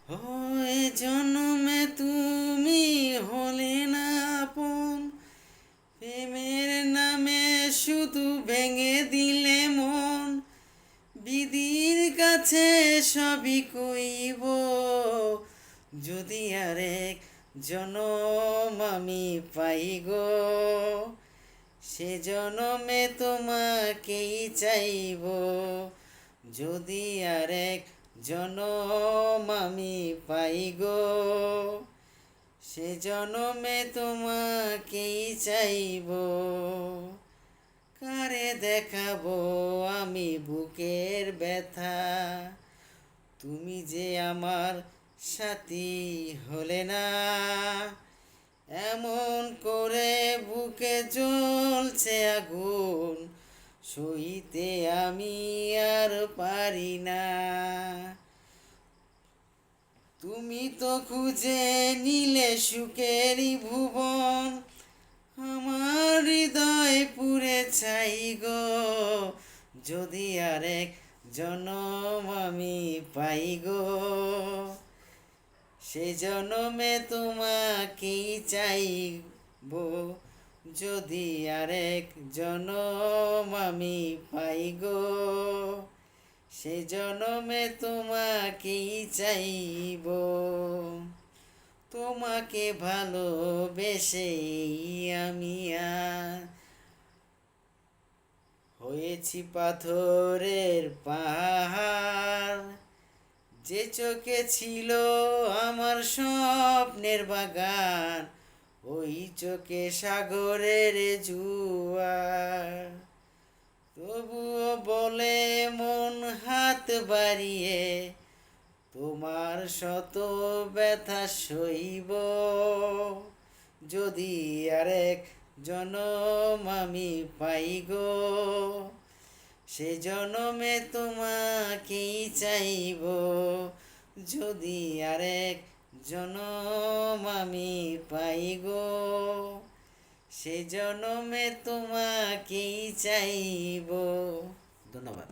হয় জন্মে তুমি হলে না আপন, প্রেমের নামে শুধু ভেঙে দিলে মন। বিধির কাছে সবই কইব, যদি আরেক জনম আমি পাই গো, সে জনমে তোমাকেই চাইব। যদি আরেক জনম আমি পাই গো, সে জনমে তোমাকেই চাইব। কারে দেখাবো আমি বুকের ব্যথা, তুমি যে আমার সাথী হলে না। এমন করে বুকে জ্বলছে আগুন, সইতে আমি আর পারি না। তুমি তো খুঁজে নিলে সুখেরই ভুবন, আমার হৃদয় পুড়ে ছাই গো। যদি আরেক জনম আমি পাই গো, সে জনমে তোমাকেই চাইব। যদি আরেক জনম আমি পাই গো, সে জনমে তোমাকেই চাইব। তোমাকে ভালোবেসেই আমি আর হয়েছি পাথরের পাহাড়। যে চোখে ছিল আমার স্বপ্নের বাগান, ওই চোখে সাগরের জুয়ার। তবুও বলে মন হাত বাড়িয়ে, তোমার শত ব্যথা সইব। যদি আরেক জনম আমি পাই গো, সে জনমে তোমাকেই চাইব। যদি আরেক জনম আমি পাই গো, সে জনমে তোমাকেই চাইব। ধন্যবাদ।